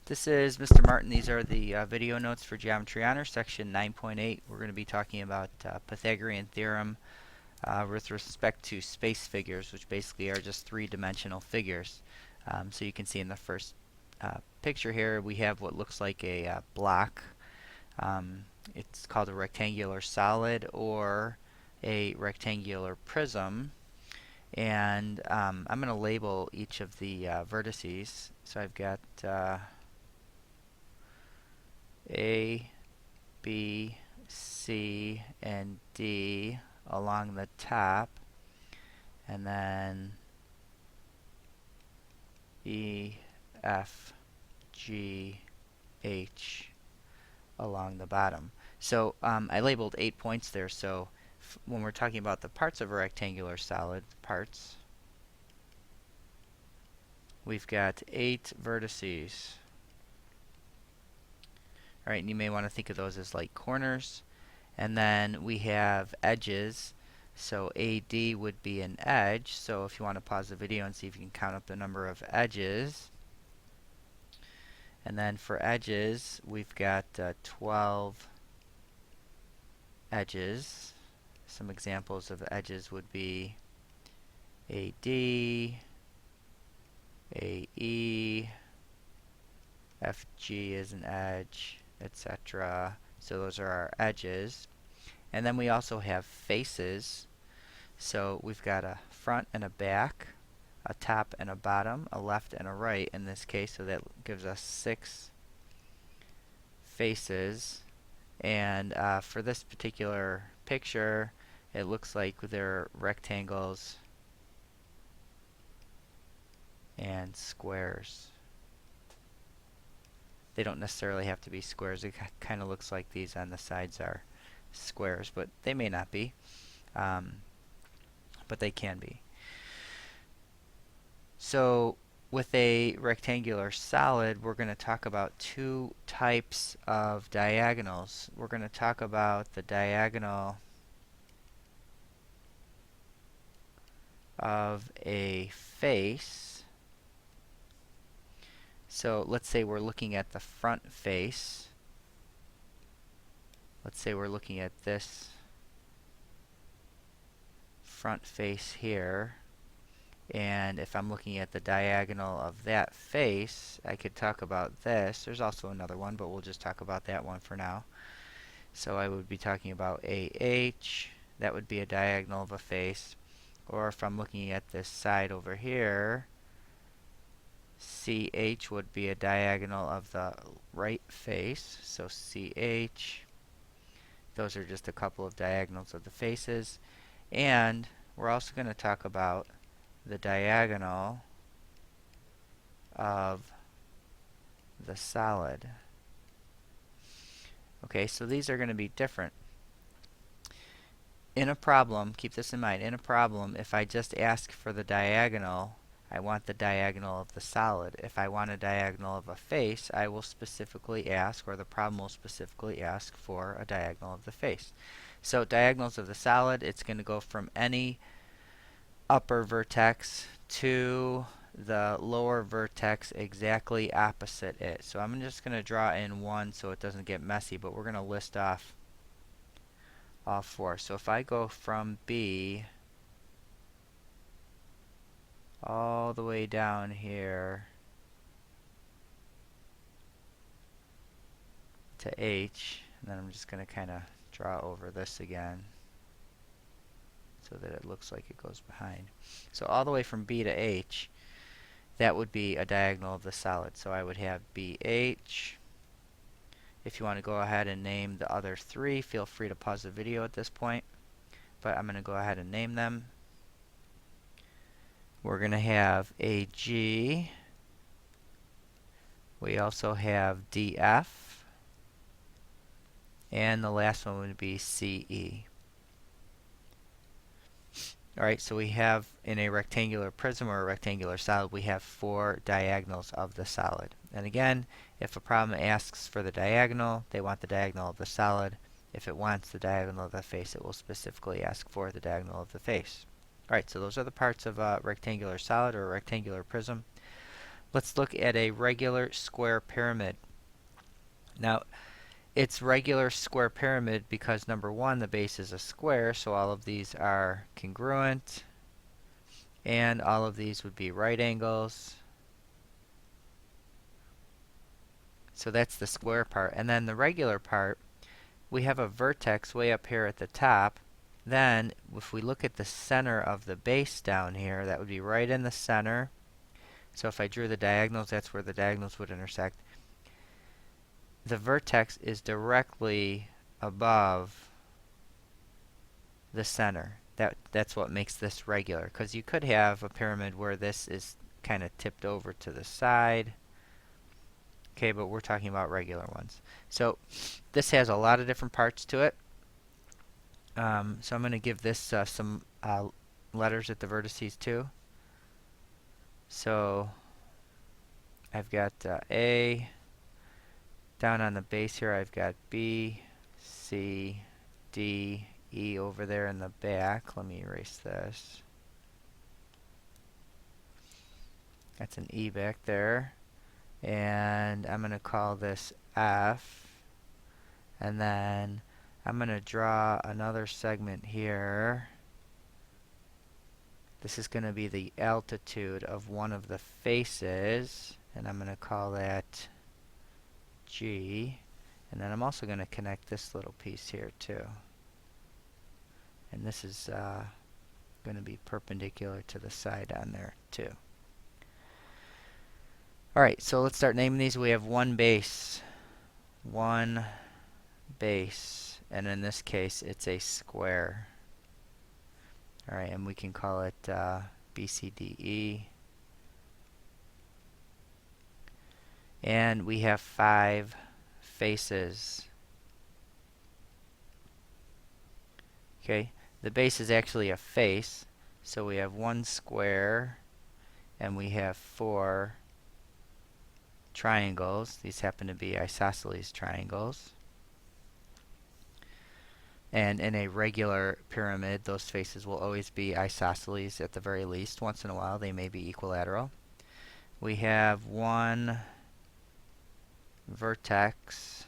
This is Mr. Martin. These are the video notes for Geometry Honors, section 9.8. We're going to be talking about Pythagorean theorem with respect to space figures, which basically are just three-dimensional figures. So you can see in the first picture here, we have what looks like a block. It's called a rectangular solid or a rectangular prism. And I'm going to label each of the vertices. So I've got A, B, C, and D along the top, and then E, F, G, H along the bottom. So I labeled 8 points there, so when we're talking about the parts of a rectangular solid, parts, we've got 8 vertices. Alright, and you may want to think of those as like corners. And then we have edges. So AD would be an edge. So if you want to pause the video and see if you can count up the number of edges. And then for edges, we've got 12 edges. Some examples of edges would be AD, AE, FG is an edge, etc. So those are our edges. And then we also have faces. So we've got a front and a back, a top and a bottom, a left and a right in this case. So that gives us 6 faces. And for this particular picture, it looks like they're rectangles and squares. They don't necessarily have to be squares. It kind of looks like these on the sides are squares, but they may not be. But they can be. So with a rectangular solid, we're going to talk about 2 types of diagonals. We're going to talk about the diagonal of a face. So let's say we're looking at the front face. Let's say we're looking at this front face here. And if I'm looking at the diagonal of that face, I could talk about this. There's also another one, but we'll just talk about that one for now. So I would be talking about AH. That would be a diagonal of a face. Or if I'm looking at this side over here, CH would be a diagonal of the right face. So CH. Those are just a couple of diagonals of the faces. And we're also going to talk about the diagonal of the solid. Okay, so these are going to be different. In a problem, keep this in mind, in a problem, if I just ask for the diagonal, I want the diagonal of the solid. If I want a diagonal of a face, I will specifically ask, or the problem will specifically ask for a diagonal of the face. So diagonals of the solid, it's going to go from any upper vertex to the lower vertex exactly opposite it. So I'm just going to draw in one so it doesn't get messy, but we're going to list off all 4. So if I go from B all the way down here to H, and then I'm just going to kind of draw over this again so that it looks like it goes behind. So all the way from B to H, that would be a diagonal of the solid. So I would have BH. If you want to go ahead and name the other 3, feel free to pause the video at this point. But I'm going to go ahead and name them. We're going to have AG. We also have DF. And the last one would be CE. Alright, so we have in a rectangular prism or a rectangular solid, we have 4 diagonals of the solid. And again, if a problem asks for the diagonal, they want the diagonal of the solid. If it wants the diagonal of the face, it will specifically ask for the diagonal of the face. Alright, so those are the parts of a rectangular solid or a rectangular prism. Let's look at a regular square pyramid. Now, it's regular square pyramid because number one, the base is a square, so all of these are congruent, and all of these would be right angles. So that's the square part. And then the regular part, we have a vertex way up here at the top. Then, if we look at the center of the base down here, that would be right in the center. So if I drew the diagonals, that's where the diagonals would intersect. The vertex is directly above the center. That's what makes this regular. Because you could have a pyramid where this is kind of tipped over to the side. Okay, but we're talking about regular ones. So this has a lot of different parts to it. So I'm going to give this some letters at the vertices too. So I've got A. Down on the base here I've got B, C, D, E over there in the back. Let me erase this. That's an E back there. And I'm going to call this F. And then I'm going to draw another segment here. This is going to be the altitude of one of the faces. And I'm going to call that G. And then I'm also going to connect this little piece here too. And this is going to be perpendicular to the side on there too. Alright, so let's start naming these. We have one base. One base. And in this case, it's a square. Alright, and we can call it BCDE. And we have 5 faces. Okay, the base is actually a face. So we have one square, and we have 4 triangles. These happen to be isosceles triangles. And in a regular pyramid, those faces will always be isosceles at the very least. Once in a while, they may be equilateral. We have one vertex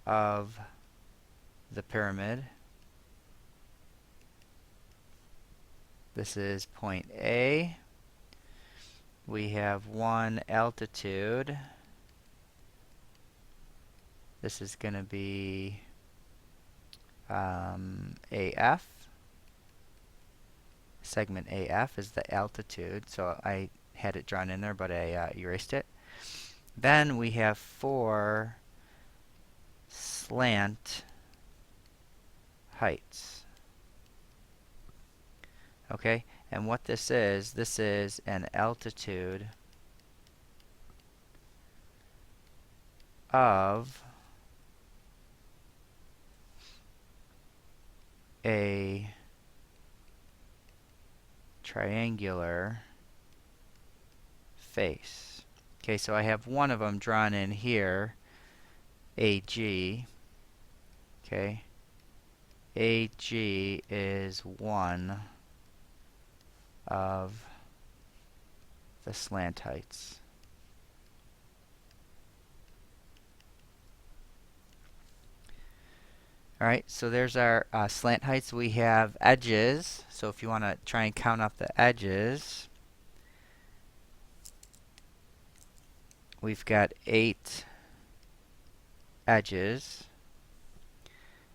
of the pyramid. This is point A. We have one altitude. This is going to be AF. Segment AF is the altitude, so I had it drawn in there, but I erased it. Then we have 4 slant heights. Okay, and what this is an altitude of a triangular face. Okay, so I have one of them drawn in here, AG. Okay, AG is one of the slant heights. Alright, so there's our slant heights. We have edges. So if you want to try and count up the edges, we've got 8 edges.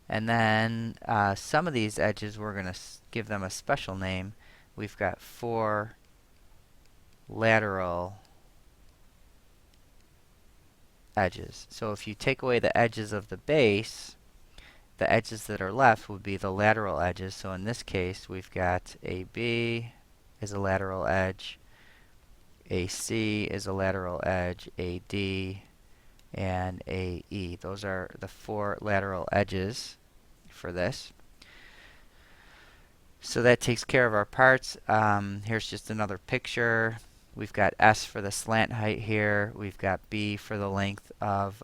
And then some of these edges, we're going to give them a special name. We've got 4 lateral edges. So if you take away the edges of the base, the edges that are left would be the lateral edges. So in this case, we've got AB is a lateral edge, AC is a lateral edge, AD, and AE. Those are the 4 lateral edges for this. So that takes care of our parts. Here's just another picture. We've got S for the slant height here. We've got B for the length of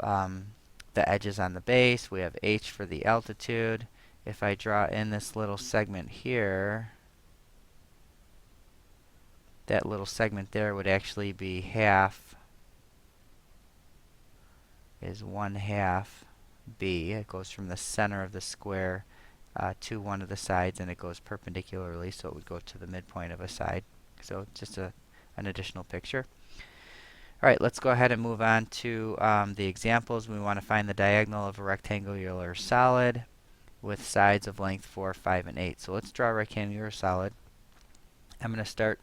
the edges on the base. We have H for the altitude. If I draw in this little segment here, that little segment there would actually be half is 1/2 b. It goes from the center of the square to one of the sides, and it goes perpendicularly, so it would go to the midpoint of a side. So just an additional picture. All right, let's go ahead and move on to the examples. We want to find the diagonal of a rectangular solid with sides of length 4, 5, and 8. So let's draw a rectangular solid. I'm going to start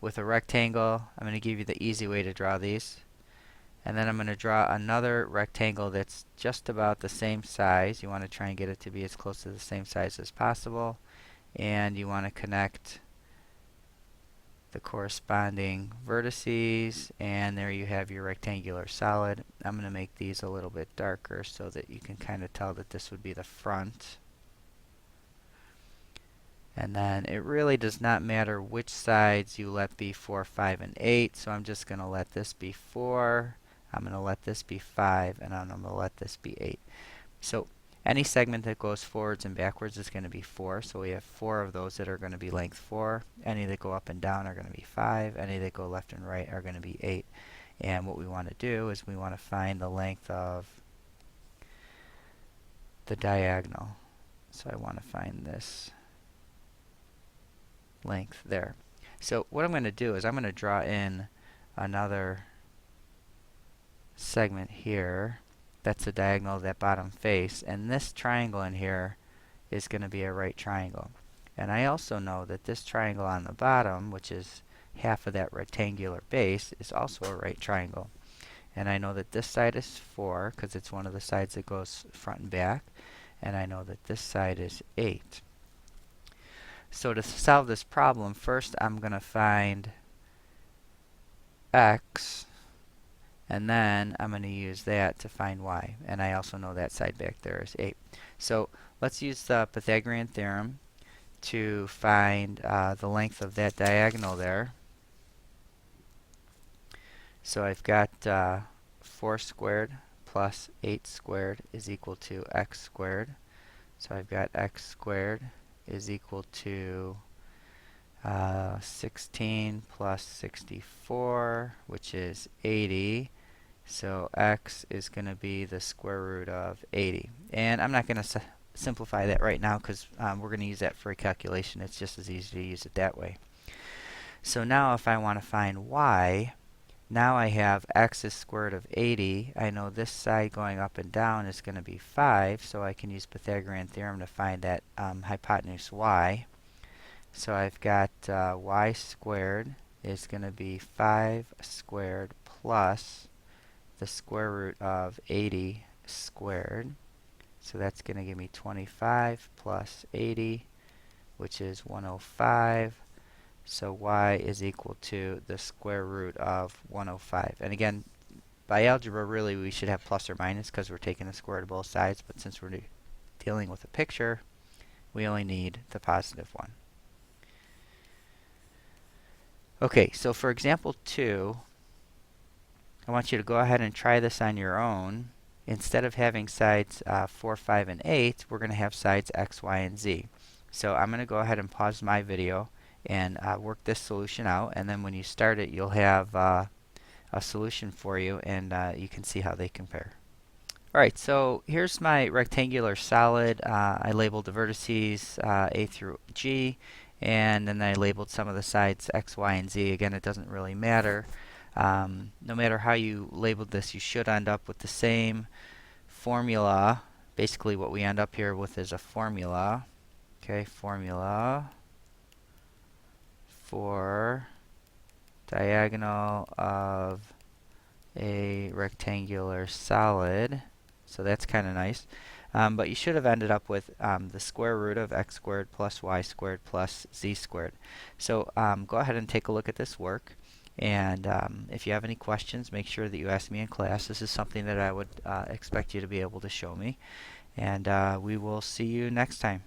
with a rectangle. I'm going to give you the easy way to draw these. And then I'm going to draw another rectangle that's just about the same size. You want to try and get it to be as close to the same size as possible. And you want to connect the corresponding vertices, and there you have your rectangular solid. I'm going to make these a little bit darker so that you can kind of tell that this would be the front. And then it really does not matter which sides you let be 4, 5, and 8, so I'm just going to let this be 4, I'm going to let this be 5, and I'm going to let this be 8. So any segment that goes forwards and backwards is going to be 4, so we have 4 of those that are going to be length 4. Any that go up and down are going to be 5. Any that go left and right are going to be 8. And what we want to do is we want to find the length of the diagonal. So I want to find this length there. So what I'm going to do is I'm going to draw in another segment here. That's the diagonal of that bottom face, and this triangle in here is going to be a right triangle. And I also know that this triangle on the bottom, which is half of that rectangular base, is also a right triangle. And I know that this side is 4 because it's one of the sides that goes front and back, and I know that this side is 8. So to solve this problem, first I'm going to find x, and then I'm going to use that to find y. And I also know that side back there is 8. So let's use the Pythagorean theorem to find the length of that diagonal there. So I've got 4 squared plus 8 squared is equal to x squared. So I've got x squared is equal to 16 plus 64, which is 80. So x is going to be the square root of 80. And I'm not going to simplify that right now because we're going to use that for a calculation. It's just as easy to use it that way. So now if I want to find y, now I have x is square root of 80. I know this side going up and down is going to be 5, so I can use Pythagorean theorem to find that hypotenuse y. So I've got y squared is going to be 5 squared plus the square root of 80 squared. So that's going to give me 25 plus 80, which is 105. So y is equal to the square root of 105. And again, by algebra, really we should have plus or minus because we're taking the square root of both sides. But since we're dealing with a picture, we only need the positive one. Okay, so for example 2, I want you to go ahead and try this on your own. Instead of having sides 4, 5, and 8, we're going to have sides x, y, and z. So I'm going to go ahead and pause my video and work this solution out, and then when you start it, you'll have a solution for you, and you can see how they compare. Alright, so here's my rectangular solid. I labeled the vertices A through G, and then I labeled some of the sides x, y, and z. Again, it doesn't really matter. No matter how you labeled this, you should end up with the same formula. Basically, what we end up here with is a formula. Okay, formula for diagonal of a rectangular solid. So that's kind of nice. But you should have ended up with the square root of x squared plus y squared plus z squared. So go ahead and take a look at this work. And if you have any questions, make sure that you ask me in class. This is something that I would expect you to be able to show me. And we will see you next time.